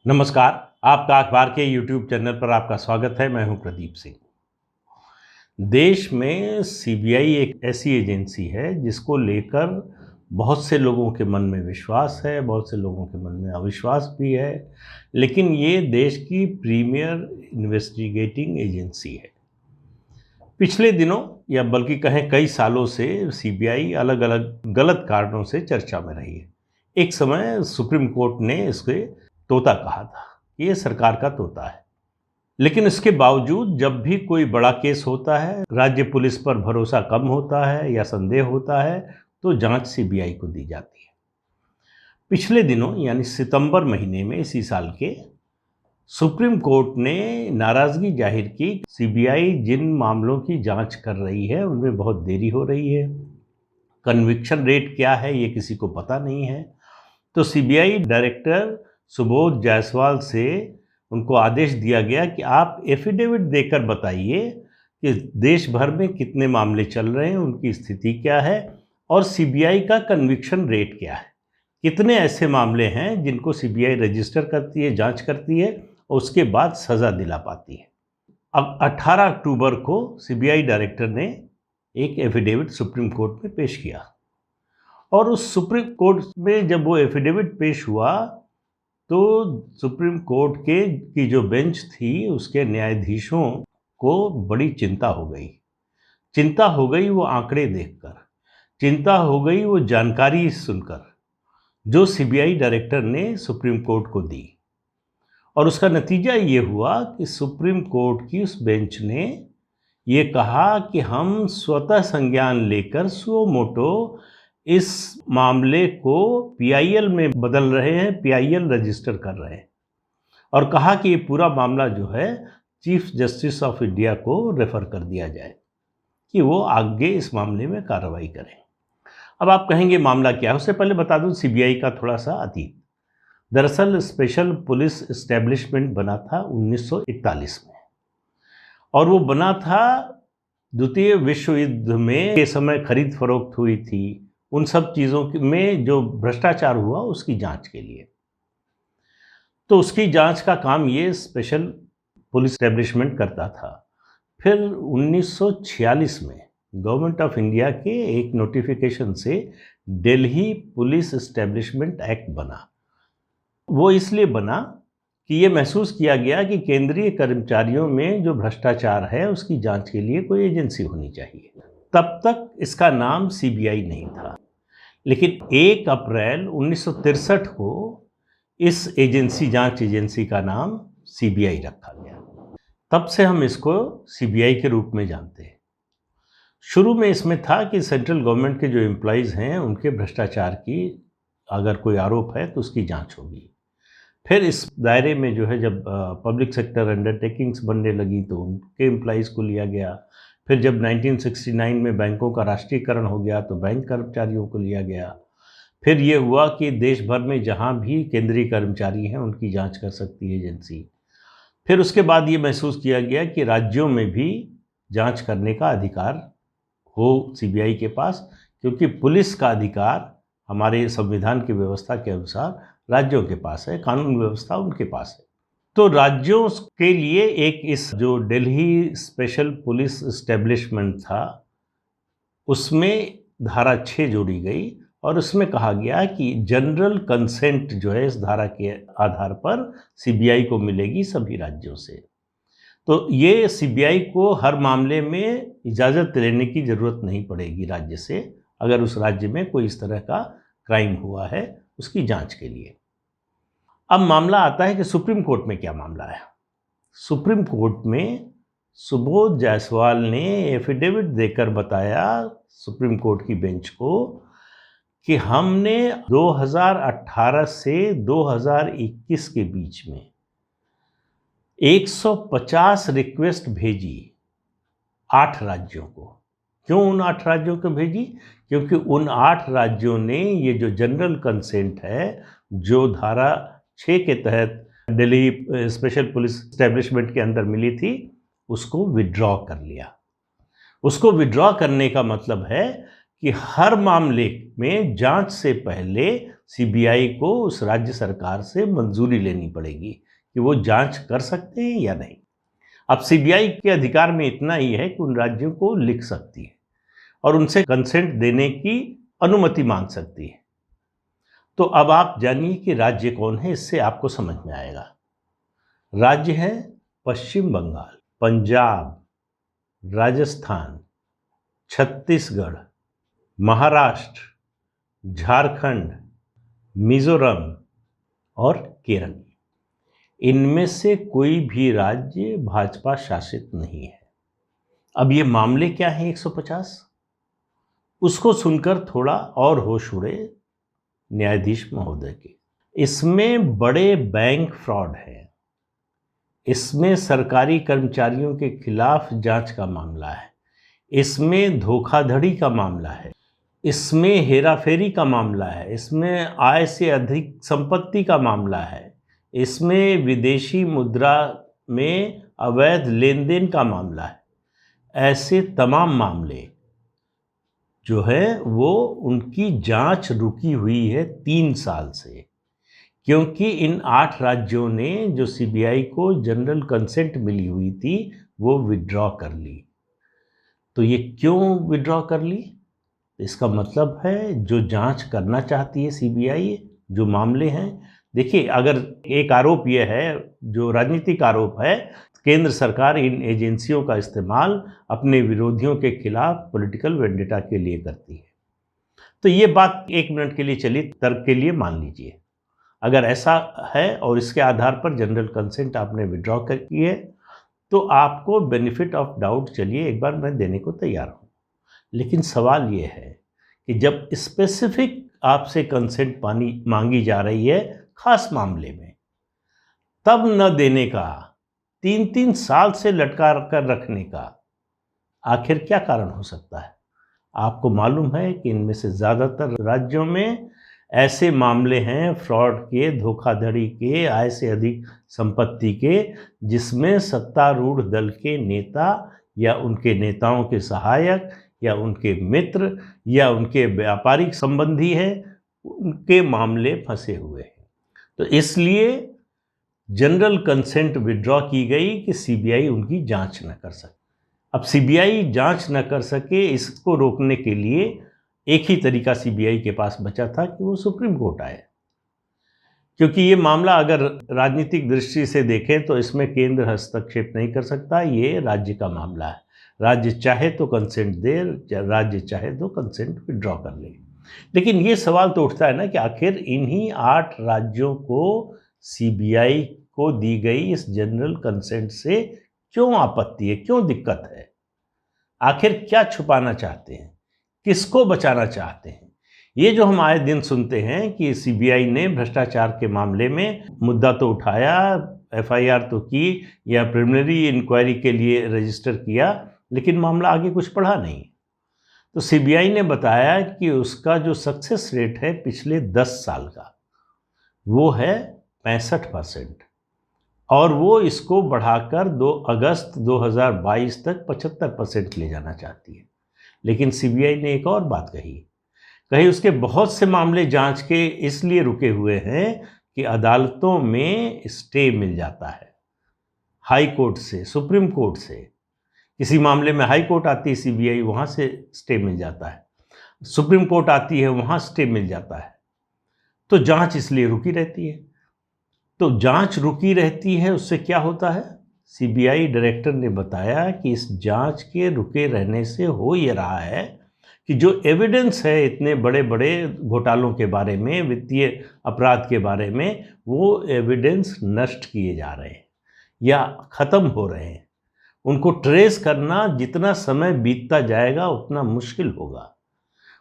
नमस्कार। आपका अखबार के YouTube चैनल पर आपका स्वागत है। मैं हूं प्रदीप सिंह। देश में सीबीआई एक ऐसी एजेंसी है जिसको लेकर बहुत से लोगों के मन में विश्वास है, बहुत से लोगों के मन में अविश्वास भी है, लेकिन ये देश की प्रीमियर इन्वेस्टिगेटिंग एजेंसी है। पिछले दिनों या बल्कि कहें कई सालों से सीबीआई अलग अलग गलत कारणों से चर्चा में रही है। एक समय सुप्रीम कोर्ट ने इसके तोता कहा था, ये सरकार का तोता है। लेकिन इसके बावजूद जब भी कोई बड़ा केस होता है, राज्य पुलिस पर भरोसा कम होता है या संदेह होता है, तो जांच सीबीआई को दी जाती है। पिछले दिनों यानी सितंबर महीने में इसी साल के सुप्रीम कोर्ट ने नाराजगी जाहिर की। सीबीआई जिन मामलों की जांच कर रही है उनमें बहुत देरी हो रही है, कन्विक्शन रेट क्या है ये किसी को पता नहीं है। तो सीबीआई डायरेक्टर सुबोध जायसवाल से उनको आदेश दिया गया कि आप एफिडेविट देकर बताइए कि देश भर में कितने मामले चल रहे हैं, उनकी स्थिति क्या है और सीबीआई का कन्विक्शन रेट क्या है। कितने ऐसे मामले हैं जिनको सीबीआई रजिस्टर करती है, जांच करती है और उसके बाद सज़ा दिला पाती है। अब 18 अक्टूबर को सीबीआई डायरेक्टर ने एक एफिडेविट सुप्रीम कोर्ट में पेश किया और उस सुप्रीम कोर्ट में जब वो एफिडेविट पेश हुआ तो सुप्रीम कोर्ट की जो बेंच थी उसके न्यायाधीशों को बड़ी चिंता हो गई। चिंता हो गई वो आंकड़े देखकर, चिंता हो गई वो जानकारी सुनकर जो सीबीआई डायरेक्टर ने सुप्रीम कोर्ट को दी। और उसका नतीजा ये हुआ कि सुप्रीम कोर्ट की उस बेंच ने ये कहा कि हम स्वतः संज्ञान लेकर सुओ मोटो इस मामले को पीआईएल में बदल रहे हैं, पीआईएल रजिस्टर कर रहे हैं और कहा कि ये पूरा मामला जो है चीफ जस्टिस ऑफ इंडिया को रेफर कर दिया जाए कि वो आगे इस मामले में कार्रवाई करें। अब आप कहेंगे मामला क्या है, उससे पहले बता दूं सीबीआई का थोड़ा सा अतीत। दरअसल स्पेशल पुलिस एस्टेब्लिशमेंट बना था 1941 में और वो बना था द्वितीय विश्व युद्ध में के समय खरीद फरोख्त हुई थी, उन सब चीज़ों में जो भ्रष्टाचार हुआ उसकी जांच के लिए। तो उसकी जांच का काम ये स्पेशल पुलिस एस्टेब्लिशमेंट करता था। फिर 1946 में गवर्नमेंट ऑफ इंडिया के एक नोटिफिकेशन से दिल्ली पुलिस एस्टेब्लिशमेंट एक्ट बना। वो इसलिए बना कि ये महसूस किया गया कि केंद्रीय कर्मचारियों में जो भ्रष्टाचार है उसकी जांच के लिए कोई एजेंसी होनी चाहिए। तब तक इसका नाम सीबीआई नहीं था, लेकिन 1 अप्रैल 1963 को इस जांच एजेंसी का नाम सीबीआई रखा गया। तब से हम इसको सीबीआई के रूप में जानते हैं। शुरू में इसमें था कि सेंट्रल गवर्नमेंट के जो एम्प्लॉइज़ हैं उनके भ्रष्टाचार की अगर कोई आरोप है तो उसकी जांच होगी। फिर इस दायरे में जो है जब पब्लिक सेक्टर अंडरटेकिंग्स बनने लगी तो उनके एम्प्लॉइज़ को लिया गया। फिर जब 1969 में बैंकों का राष्ट्रीयकरण हो गया तो बैंक कर्मचारियों को लिया गया। फिर ये हुआ कि देश भर में जहाँ भी केंद्रीय कर्मचारी हैं उनकी जांच कर सकती है एजेंसी। फिर उसके बाद ये महसूस किया गया कि राज्यों में भी जांच करने का अधिकार हो सीबीआई के पास, क्योंकि पुलिस का अधिकार हमारे संविधान की व्यवस्था के अनुसार राज्यों के पास है, कानून व्यवस्था उनके पास है। तो राज्यों के लिए एक इस जो दिल्ली स्पेशल पुलिस एस्टेब्लिशमेंट था उसमें धारा 6 जोड़ी गई और उसमें कहा गया कि जनरल कंसेंट जो है इस धारा के आधार पर सीबीआई को मिलेगी सभी राज्यों से। तो ये सीबीआई को हर मामले में इजाज़त लेने की ज़रूरत नहीं पड़ेगी राज्य से, अगर उस राज्य में कोई इस तरह का क्राइम हुआ है उसकी जांच के लिए। अब मामला आता है कि सुप्रीम कोर्ट में क्या मामला है। सुप्रीम कोर्ट में सुबोध जायसवाल ने एफिडेविट देकर बताया सुप्रीम कोर्ट की बेंच को कि हमने 2018 से 2021 के बीच में 150 रिक्वेस्ट भेजी 8 राज्यों को। क्यों उन 8 राज्यों को भेजी? क्योंकि उन 8 राज्यों ने ये जो जनरल कंसेंट है जो धारा 6 के तहत दिल्ली स्पेशल पुलिस एस्टेब्लिशमेंट के अंदर मिली थी उसको विड्रॉ कर लिया। उसको विड्रॉ करने का मतलब है कि हर मामले में जांच से पहले सीबीआई को उस राज्य सरकार से मंजूरी लेनी पड़ेगी कि वो जांच कर सकते हैं या नहीं। अब सीबीआई के अधिकार में इतना ही है कि उन राज्यों को लिख सकती है और उनसे कंसेंट देने की अनुमति मांग सकती है। तो अब आप जानिए कि राज्य कौन है, इससे आपको समझ में आएगा। राज्य है पश्चिम बंगाल, पंजाब, राजस्थान, छत्तीसगढ़, महाराष्ट्र, झारखंड, मिजोरम और केरल। इनमें से कोई भी राज्य भाजपा शासित नहीं है। अब ये मामले क्या हैं 150? उसको सुनकर थोड़ा और होश उड़े न्यायाधीश महोदय के। इसमें बड़े बैंक फ्रॉड है, इसमें सरकारी कर्मचारियों के खिलाफ जांच का मामला है, इसमें धोखाधड़ी का मामला है, इसमें हेराफेरी का मामला है, इसमें आय से अधिक संपत्ति का मामला है, इसमें विदेशी मुद्रा में अवैध लेन देन का मामला है। ऐसे तमाम मामले जो है वो उनकी जांच रुकी हुई है 3 साल से, क्योंकि इन 8 राज्यों ने जो सीबीआई को जनरल कंसेंट मिली हुई थी वो विड्रॉ कर ली। तो ये क्यों विड्रॉ कर ली? इसका मतलब है जो जांच करना चाहती है सीबीआई, जो मामले हैं, देखिए अगर एक आरोप यह है, जो राजनीतिक आरोप है, केंद्र सरकार इन एजेंसियों का इस्तेमाल अपने विरोधियों के खिलाफ पॉलिटिकल वेंडेटा के लिए करती है। तो ये बात 1 मिनट के लिए चलिए तर्क के लिए मान लीजिए, अगर ऐसा है और इसके आधार पर जनरल कंसेंट आपने विड्रॉ कर की है तो आपको बेनिफिट ऑफ डाउट चलिए एक बार मैं देने को तैयार हूँ। लेकिन सवाल ये है कि जब स्पेसिफिक आपसे कंसेंट मांगी जा रही है खास मामले में, तब न देने का, 3-3 साल से लटका कर रखने का आखिर क्या कारण हो सकता है? आपको मालूम है कि इनमें से ज़्यादातर राज्यों में ऐसे मामले हैं फ्रॉड के, धोखाधड़ी के, आय से अधिक संपत्ति के, जिसमें सत्तारूढ़ दल के नेता या उनके नेताओं के सहायक या उनके मित्र या उनके व्यापारिक संबंधी हैं, उनके मामले फंसे हुए हैं। तो इसलिए जनरल कंसेंट विड्रॉ की गई कि सीबीआई उनकी जांच न कर सके। अब सीबीआई जांच न कर सके, इसको रोकने के लिए एक ही तरीका सीबीआई के पास बचा था कि वो सुप्रीम कोर्ट आए, क्योंकि ये मामला अगर राजनीतिक दृष्टि से देखें तो इसमें केंद्र हस्तक्षेप नहीं कर सकता, ये राज्य का मामला है। राज्य चाहे तो कंसेंट दे, राज्य चाहे तो कंसेंट विड्रॉ कर ले। लेकिन ये सवाल तो उठता है ना कि आखिर इन्हीं 8 राज्यों को सीबीआई को दी गई इस जनरल कंसेंट से क्यों आपत्ति है, क्यों दिक्कत है? आखिर क्या छुपाना चाहते हैं, किसको बचाना चाहते हैं? ये जो हम आए दिन सुनते हैं कि सीबीआई ने भ्रष्टाचार के मामले में मुद्दा तो उठाया, एफआईआर तो की या प्रिलिमिनरी इंक्वायरी के लिए रजिस्टर किया, लेकिन मामला आगे कुछ बढ़ा नहीं। तो सीबीआई ने बताया कि उसका जो सक्सेस रेट है पिछले 10 साल का वो है 65% और वो इसको बढ़ाकर 2 अगस्त 2022 तक 75% ले जाना चाहती है। लेकिन सीबीआई ने एक और बात कही उसके बहुत से मामले जांच के इसलिए रुके हुए हैं कि अदालतों में स्टे मिल जाता है, हाई कोर्ट से, सुप्रीम कोर्ट से। किसी मामले में हाई कोर्ट आती है सीबीआई, वहाँ से स्टे मिल जाता है, सुप्रीम कोर्ट आती है, वहाँ स्टे मिल जाता है। तो जांच इसलिए रुकी रहती है। तो जांच रुकी रहती है, उससे क्या होता है? सीबीआई डायरेक्टर ने बताया कि इस जांच के रुके रहने से हो ये रहा है कि जो एविडेंस है इतने बड़े बड़े घोटालों के बारे में, वित्तीय अपराध के बारे में, वो एविडेंस नष्ट किए जा रहे हैं या ख़त्म हो रहे हैं। उनको ट्रेस करना जितना समय बीतता जाएगा उतना मुश्किल होगा,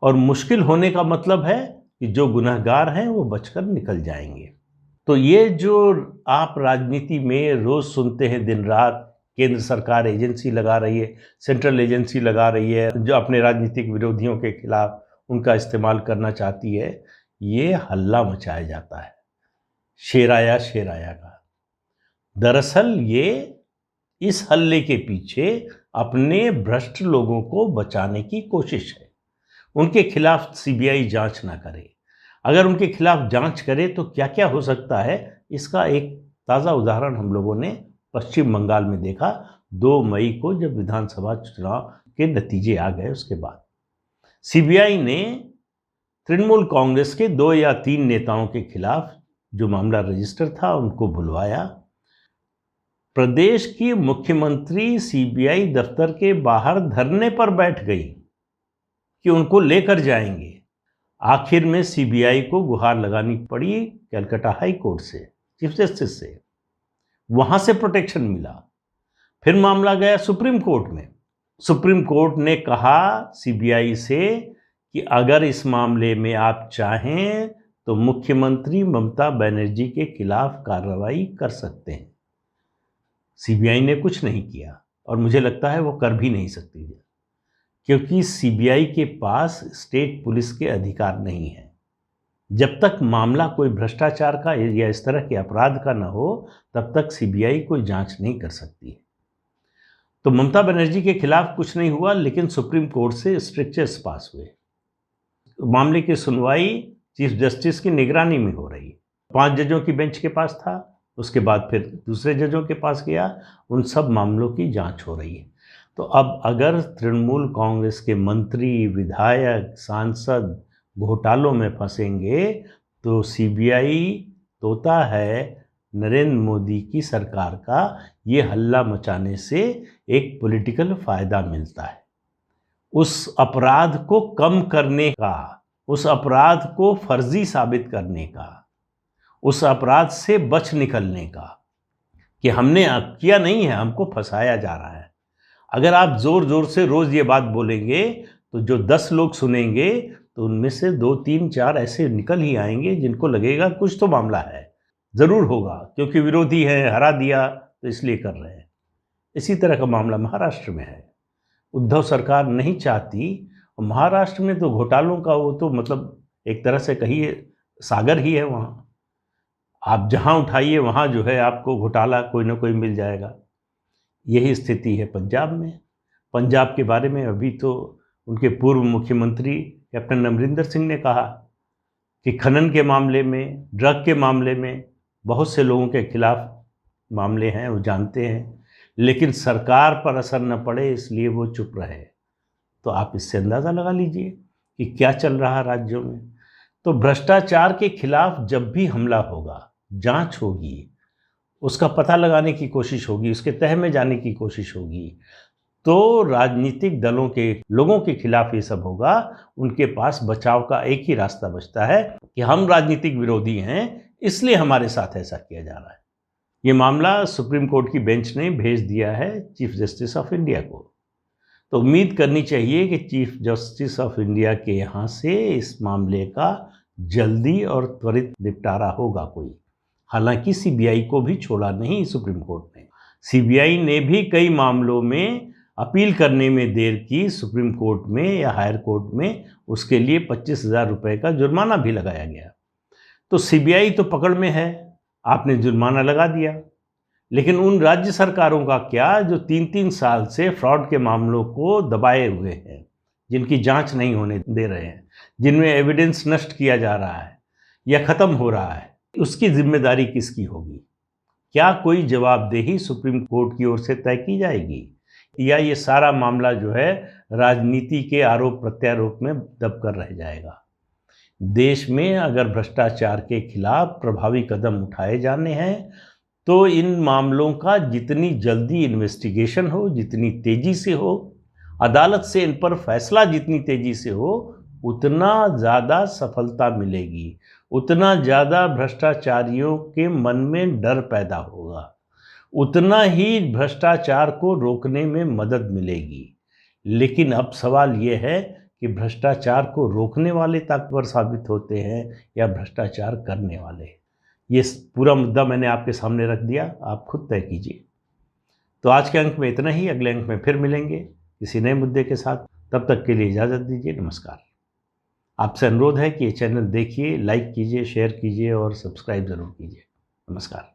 और मुश्किल होने का मतलब है कि जो गुनहगार हैं वो बचकर निकल जाएंगे। तो ये जो आप राजनीति में रोज़ सुनते हैं दिन रात, केंद्र सरकार एजेंसी लगा रही है, सेंट्रल एजेंसी लगा रही है जो अपने राजनीतिक विरोधियों के खिलाफ उनका इस्तेमाल करना चाहती है, ये हल्ला मचाया जाता है, शेर आया का। दरअसल ये इस हल्ले के पीछे अपने भ्रष्ट लोगों को बचाने की कोशिश है, उनके खिलाफ सीबीआई जांच ना करे। अगर उनके खिलाफ जांच करे तो क्या क्या हो सकता है, इसका एक ताज़ा उदाहरण हम लोगों ने पश्चिम बंगाल में देखा 2 मई को, जब विधानसभा चुनाव के नतीजे आ गए। उसके बाद सीबीआई ने तृणमूल कांग्रेस के 2 या 3 नेताओं के खिलाफ जो मामला रजिस्टर था उनको बुलवाया। प्रदेश की मुख्यमंत्री सीबीआई दफ्तर के बाहर धरने पर बैठ गई कि उनको लेकर जाएंगे। आखिर में सीबीआई को गुहार लगानी पड़ी कलकत्ता हाई कोर्ट से, चीफ जस्टिस से, वहां से प्रोटेक्शन मिला। फिर मामला गया सुप्रीम कोर्ट में। सुप्रीम कोर्ट ने कहा सीबीआई से कि अगर इस मामले में आप चाहें तो मुख्यमंत्री ममता बनर्जी के खिलाफ कार्रवाई कर सकते हैं। सीबीआई ने कुछ नहीं किया और मुझे लगता है वो कर भी नहीं सकती है, क्योंकि सीबीआई के पास स्टेट पुलिस के अधिकार नहीं है। जब तक मामला कोई भ्रष्टाचार का या इस तरह के अपराध का न हो, तब तक सीबीआई कोई जांच नहीं कर सकती है। तो ममता बनर्जी के खिलाफ कुछ नहीं हुआ, लेकिन सुप्रीम कोर्ट से स्ट्रिक्चर्स पास हुए। मामले की सुनवाई चीफ जस्टिस की निगरानी में हो रही है। 5 जजों की बेंच के पास था, उसके बाद फिर दूसरे जजों के पास गया, उन सब मामलों की जांच हो रही है। तो अब अगर तृणमूल कांग्रेस के मंत्री, विधायक, सांसद घोटालों में फंसेंगे तो सीबीआई तोता है नरेंद्र मोदी की सरकार का, ये हल्ला मचाने से एक पॉलिटिकल फ़ायदा मिलता है। उस अपराध को कम करने का, उस अपराध को फर्जी साबित करने का, उस अपराध से बच निकलने का कि हमने किया नहीं है, हमको फंसाया जा रहा है। अगर आप ज़ोर ज़ोर से रोज़ ये बात बोलेंगे तो जो 10 लोग सुनेंगे तो उनमें से 2, 3, 4 ऐसे निकल ही आएंगे जिनको लगेगा कुछ तो मामला है, ज़रूर होगा, क्योंकि विरोधी है, हरा दिया तो इसलिए कर रहे हैं। इसी तरह का मामला महाराष्ट्र में है। उद्धव सरकार नहीं चाहती, और महाराष्ट्र में तो घोटालों का वो तो मतलब एक तरह से कहिए सागर ही है। वहाँ आप जहाँ उठाइए वहाँ जो है आपको घोटाला कोई ना कोई मिल जाएगा। यही स्थिति है पंजाब में। पंजाब के बारे में अभी तो उनके पूर्व मुख्यमंत्री कैप्टन अमरिंदर सिंह ने कहा कि खनन के मामले में, ड्रग के मामले में बहुत से लोगों के खिलाफ मामले हैं, वो जानते हैं, लेकिन सरकार पर असर न पड़े इसलिए वो चुप रहे। तो आप इससे अंदाज़ा लगा लीजिए कि क्या चल रहा है राज्यों में। तो भ्रष्टाचार के खिलाफ जब भी हमला होगा, जांच होगी, उसका पता लगाने की कोशिश होगी, उसके तह में जाने की कोशिश होगी, तो राजनीतिक दलों के लोगों के खिलाफ ये सब होगा। उनके पास बचाव का एक ही रास्ता बचता है कि हम राजनीतिक विरोधी हैं, इसलिए हमारे साथ ऐसा किया जा रहा है। ये मामला सुप्रीम कोर्ट की बेंच ने भेज दिया है चीफ जस्टिस ऑफ इंडिया को। तो उम्मीद करनी चाहिए कि चीफ जस्टिस ऑफ इंडिया के यहाँ से इस मामले का जल्दी और त्वरित निपटारा होगा कोई। हालांकि सीबीआई को भी छोड़ा नहीं सुप्रीम कोर्ट ने। सीबीआई ने भी कई मामलों में अपील करने में देर की सुप्रीम कोर्ट में या हायर कोर्ट में, उसके लिए 25,000 रुपये का जुर्माना भी लगाया गया। तो सीबीआई तो पकड़ में है, आपने जुर्माना लगा दिया, लेकिन उन राज्य सरकारों का क्या जो 3-3 साल से फ्रॉड के मामलों को दबाए हुए हैं, जिनकी जांच नहीं होने दे रहे हैं, जिनमें एविडेंस नष्ट किया जा रहा है या ख़त्म हो रहा है, उसकी जिम्मेदारी किसकी होगी? क्या कोई जवाबदेही सुप्रीम कोर्ट की ओर से तय की जाएगी, या ये सारा मामला जो है राजनीति के आरोप प्रत्यारोप में दबकर रह जाएगा? देश में अगर भ्रष्टाचार के खिलाफ प्रभावी कदम उठाए जाने हैं तो इन मामलों का जितनी जल्दी इन्वेस्टिगेशन हो, जितनी तेज़ी से हो, अदालत से इन पर फैसला जितनी तेज़ी से हो, उतना ज़्यादा सफलता मिलेगी, उतना ज़्यादा भ्रष्टाचारियों के मन में डर पैदा होगा, उतना ही भ्रष्टाचार को रोकने में मदद मिलेगी। लेकिन अब सवाल ये है कि भ्रष्टाचार को रोकने वाले ताकतवर साबित होते हैं या भ्रष्टाचार करने वाले। ये पूरा मुद्दा मैंने आपके सामने रख दिया, आप खुद तय कीजिए। तो आज के अंक में इतना ही, अगले अंक में फिर मिलेंगे किसी नए मुद्दे के साथ। तब तक के लिए इजाज़त दीजिए, नमस्कार। आपसे अनुरोध है कि ये चैनल देखिए, लाइक कीजिए, शेयर कीजिए और सब्सक्राइब ज़रूर कीजिए। नमस्कार।